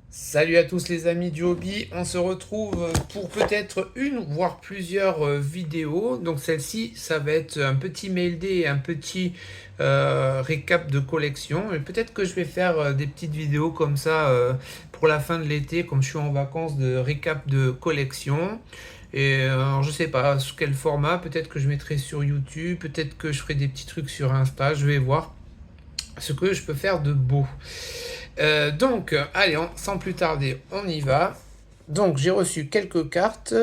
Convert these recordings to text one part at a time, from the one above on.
Salut à tous les amis du hobby, on se retrouve pour peut-être une voire plusieurs vidéos. Donc celle-ci, ça va être un petit mail day et un petit récap de collection. Et peut-être que je vais faire des petites vidéos comme ça pour la fin de l'été, comme je suis en vacances, de récap de collection. Et alors, je sais pas sous quel format, peut-être que je mettrai sur YouTube, peut-être que je ferai des petits trucs sur Insta, je vais voir ce que je peux faire de beau. Allez, sans plus tarder, on y va. Donc, j'ai reçu quelques cartes.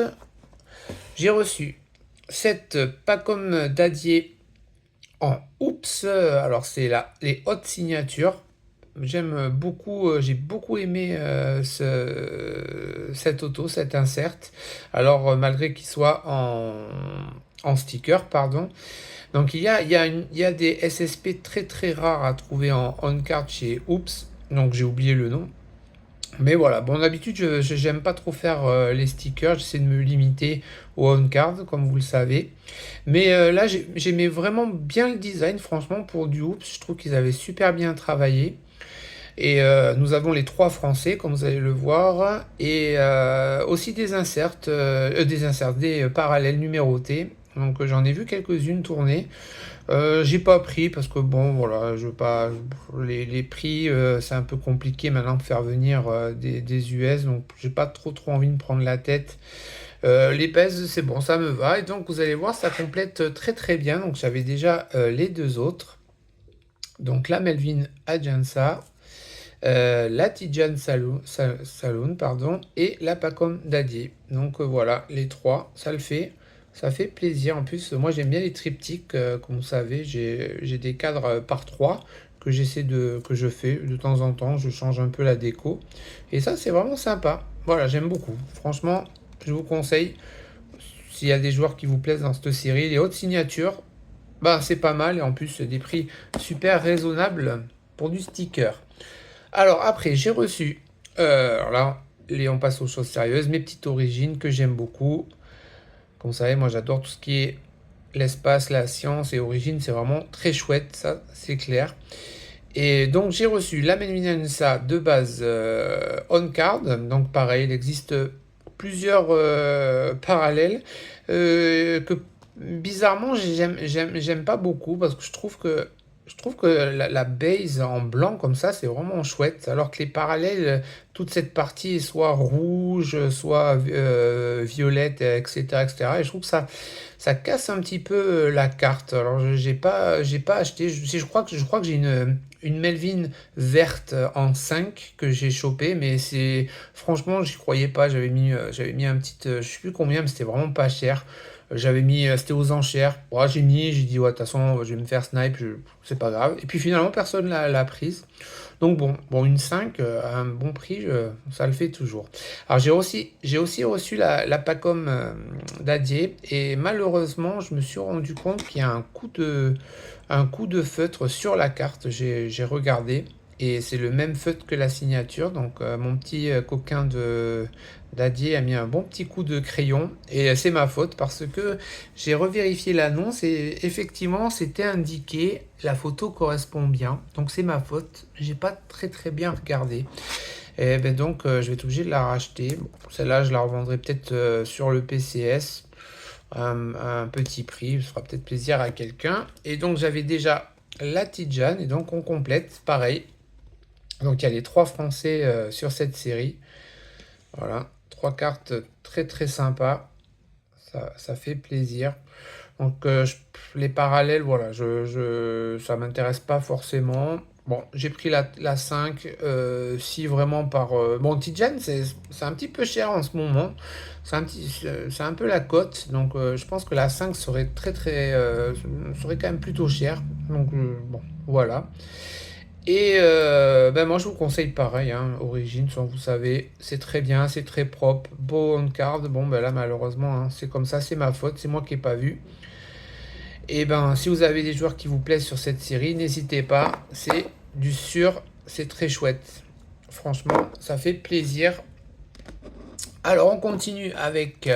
J'ai reçu cette Pacom d'Adier en Oups. Alors, c'est les hautes signatures. J'aime beaucoup, j'ai beaucoup aimé cette auto, cet insert. Alors, malgré qu'il soit en sticker, pardon. Donc, il y a des SSP très très rares à trouver en on-card chez Oups. Donc, j'ai oublié le nom. Mais voilà, bon d'habitude j'aime pas trop faire les stickers, j'essaie de me limiter au on-card comme vous le savez. Mais là j'aimais vraiment bien le design franchement pour du Hoops, je trouve qu'ils avaient super bien travaillé. Et nous avons les trois français comme vous allez le voir et aussi des parallèles numérotés. Donc j'en ai vu quelques-unes tourner. J'ai pas pris parce que bon voilà je veux pas les prix c'est un peu compliqué maintenant de faire venir des US donc j'ai pas trop envie de me prendre la tête. Les pèses c'est bon ça me va et donc vous allez voir ça complète très très bien donc j'avais déjà les deux autres donc la Melvin Ajansa, la Tijan Saloon pardon et la Pacom Dadier donc voilà les trois ça fait plaisir. En plus, moi j'aime bien les triptyques. Comme vous savez, j'ai des cadres par trois que je fais de temps en temps. Je change un peu la déco. Et ça, c'est vraiment sympa. Voilà, j'aime beaucoup. Franchement, je vous conseille, s'il y a des joueurs qui vous plaisent dans cette série, les hautes signatures, bah c'est pas mal. Et en plus, des prix super raisonnables pour du sticker. Alors après, j'ai reçu, alors là, on passe aux choses sérieuses, mes petites origines que j'aime beaucoup. Comme vous savez, moi j'adore tout ce qui est l'espace, la science et origine, c'est vraiment très chouette, ça c'est clair. Et donc j'ai reçu la Menvinansa de base on card, donc pareil, il existe plusieurs parallèles que bizarrement j'aime pas beaucoup parce que je trouve que la base en blanc comme ça c'est vraiment chouette alors que les parallèles toute cette partie est soit rouge soit violette etc etc et je trouve que ça casse un petit peu la carte. Alors j'ai pas acheté. Je crois que j'ai une Melvin verte en 5 que j'ai chopé, mais c'est franchement j'y croyais pas. J'avais mis un petit, je sais plus combien, mais c'était vraiment pas cher. J'avais mis, c'était aux enchères. Ouais, j'ai dit ouais de toute façon je vais me faire snipe, c'est pas grave. Et puis finalement personne l'a prise. Donc bon, une 5 à un bon prix, ça le fait toujours. Alors j'ai aussi reçu la Pacom d'Adier et malheureusement je me suis rendu compte qu'il y a un coup de feutre sur la carte. J'ai regardé et c'est le même feutre que la signature. Donc mon petit coquin de Dadier a mis un bon petit coup de crayon et c'est ma faute parce que j'ai revérifié l'annonce et effectivement c'était indiqué, la photo correspond bien. Donc c'est ma faute, j'ai pas très bien regardé. Et ben donc je vais être obligé de la racheter. Bon, celle-là je la revendrai peut-être sur le PCS à un petit prix, ça fera peut-être plaisir à quelqu'un. Et donc j'avais déjà la Tidjane et donc on complète pareil. Donc il y a les trois français sur cette série. Voilà, trois cartes très sympas. Ça fait plaisir. Donc les parallèles, voilà, ça m'intéresse pas forcément. Bon, j'ai pris la 5, si vraiment par... Bon, Tijan, c'est un petit peu cher en ce moment. C'est un peu la cote. Donc je pense que la 5 serait serait quand même plutôt cher. Donc bon, voilà. Et ben moi je vous conseille pareil, hein, Origin, sans vous savez, c'est très bien, c'est très propre, beau on card. Bon ben là malheureusement, hein, c'est comme ça, c'est ma faute, c'est moi qui n'ai pas vu. Et ben, si vous avez des joueurs qui vous plaisent sur cette série, n'hésitez pas. C'est du sûr, c'est très chouette. Franchement, ça fait plaisir. Alors, on continue avec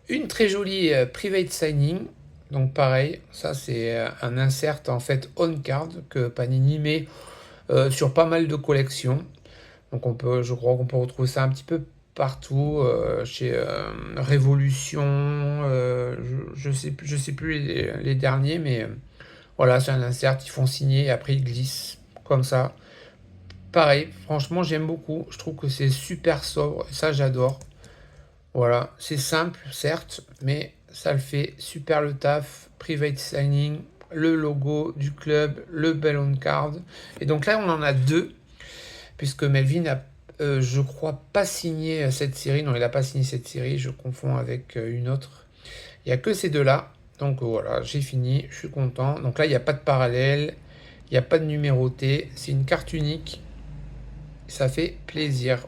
une très jolie private signing. Donc, pareil, ça c'est un insert en fait on card que Panini met sur pas mal de collections. Donc je crois qu'on peut retrouver ça un petit peu partout, chez Révolution, je sais plus les derniers, mais voilà, c'est un insert, ils font signer et après ils glissent comme ça. Pareil, franchement, j'aime beaucoup. Je trouve que c'est super sobre, et ça j'adore. Voilà, c'est simple, certes, mais ça le fait super le taf. Private signing, le logo du club, le ballon card. Et donc là, on en a deux, puisque Melvin a, je crois, pas signé cette série. Non, il n'a pas signé cette série, je confonds avec une autre. Il n'y a que ces deux-là. Donc voilà, j'ai fini, je suis content. Donc là, il n'y a pas de parallèle, il n'y a pas de numéroté, c'est une carte unique. Ça fait plaisir.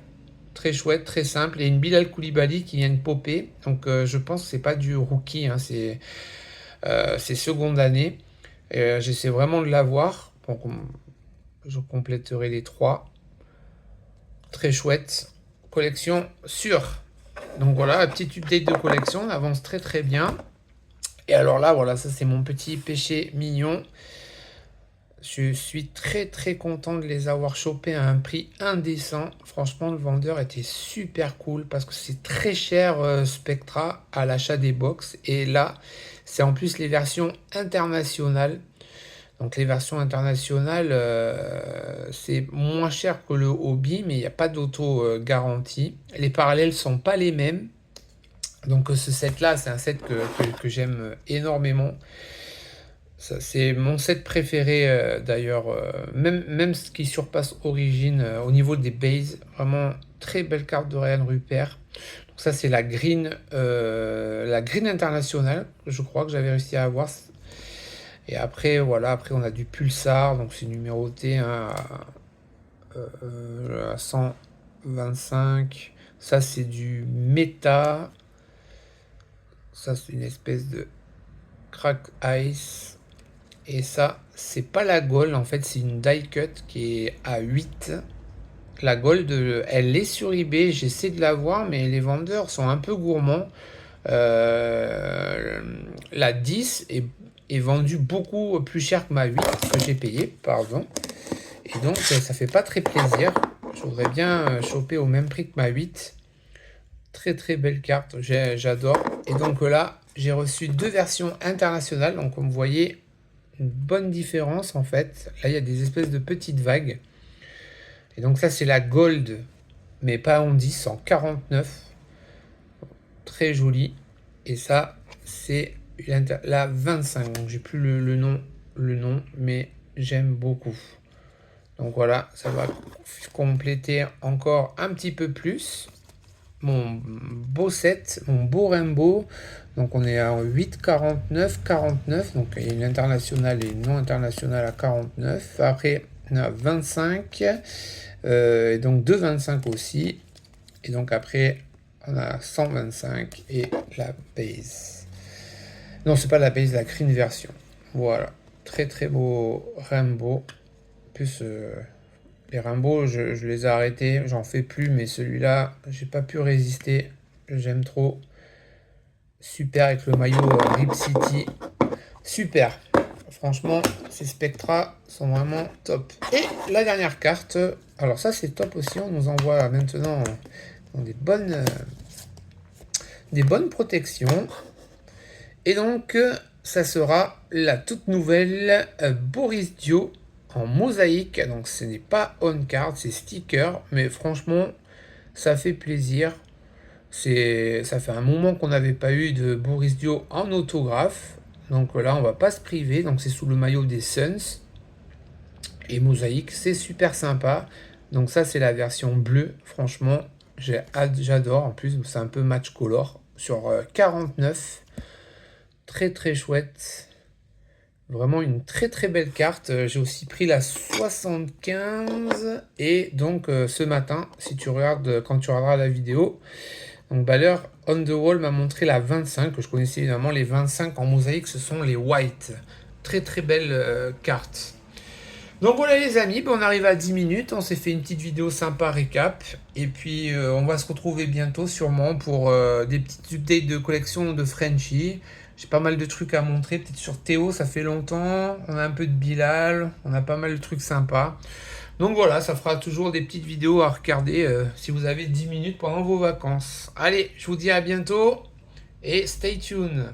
Très chouette, très simple. Et une Bilal Koulibaly qui vient de popper. Donc je pense que c'est pas du rookie, hein, c'est seconde année. J'essaie vraiment de l'avoir. Donc je compléterai les trois. Très chouette. Collection sûre. Donc voilà, la petite update de collection. On avance très très bien. Et alors là, voilà, ça c'est mon petit péché mignon. Je suis très très content de les avoir chopés à un prix indécent. Franchement, le vendeur était super cool parce que c'est très cher Spectra à l'achat des box. Et là, c'est en plus les versions internationales. Donc les versions internationales, c'est moins cher que le hobby, mais il n'y a pas d'auto-garantie. Les parallèles sont pas les mêmes. Donc ce set-là, c'est un set que j'aime énormément. C'est mon set préféré d'ailleurs, même ce qui surpasse Origin au niveau des bases. Vraiment très belle carte de Ryan Rupert. Donc ça c'est la green internationale, je crois que j'avais réussi à avoir. Et après voilà, après on a du Pulsar, donc c'est numéroté hein, à 125. Ça c'est du méta. Ça c'est une espèce de crack ice. Et ça, c'est pas la gold, en fait, c'est une die cut qui est à 8. La gold, elle est sur eBay, j'essaie de la voir, mais les vendeurs sont un peu gourmands. La 10 est vendue beaucoup plus cher que ma 8 que j'ai payé, pardon. Et donc, ça fait pas très plaisir. Je voudrais bien choper au même prix que ma 8. Très très belle carte, j'adore. Et donc là, j'ai reçu deux versions internationales. Donc, comme vous voyez, une bonne différence en fait. Là, il y a des espèces de petites vagues. Et donc ça, c'est la gold, mais pas en 10, en 49. Très jolie. Et ça, c'est la 25. Donc j'ai plus le nom, mais j'aime beaucoup. Donc voilà, ça va compléter encore un petit peu plus mon beau set, mon beau rainbow. Donc on est à 8, 49, 49. Donc il y a une internationale et une non internationale à 49. Après on a 25. Et donc 2,25 aussi. Et donc après on a 125 et la base. Non, c'est pas la base, la green version. Voilà. Très très beau rainbow. Plus les Rainbow, je les ai arrêtés, j'en fais plus, mais celui-là, j'ai pas pu résister. J'aime trop. Super avec le maillot Rip City. Super. Franchement, ces Spectra sont vraiment top. Et la dernière carte, alors ça c'est top aussi, on nous envoie maintenant des bonnes protections. Et donc, ça sera la toute nouvelle Boris Dio en mosaïque. Donc ce n'est pas on-card, c'est sticker. Mais franchement, ça fait plaisir. Ça fait un moment qu'on n'avait pas eu de Boris Dio en autographe. Donc là, on va pas se priver. Donc c'est sous le maillot des Suns. Et mosaïque, c'est super sympa. Donc ça, c'est la version bleue. Franchement, j'adore. En plus, c'est un peu match color sur 49. Très très chouette. Vraiment une très très belle carte. J'ai aussi pris la 75. Et donc ce matin, si tu regardes, quand tu regarderas la vidéo, donc Baller on the wall m'a montré la 25, que je connaissais évidemment. Les 25 en mosaïque, ce sont les white. Très très belle carte. Donc voilà les amis, on arrive à 10 minutes, on s'est fait une petite vidéo sympa récap. Et puis on va se retrouver bientôt sûrement pour des petites updates de collection de Frenchie. J'ai pas mal de trucs à montrer, peut-être sur Théo, ça fait longtemps. On a un peu de Bilal, on a pas mal de trucs sympas. Donc voilà, ça fera toujours des petites vidéos à regarder si vous avez 10 minutes pendant vos vacances. Allez, je vous dis à bientôt et stay tuned.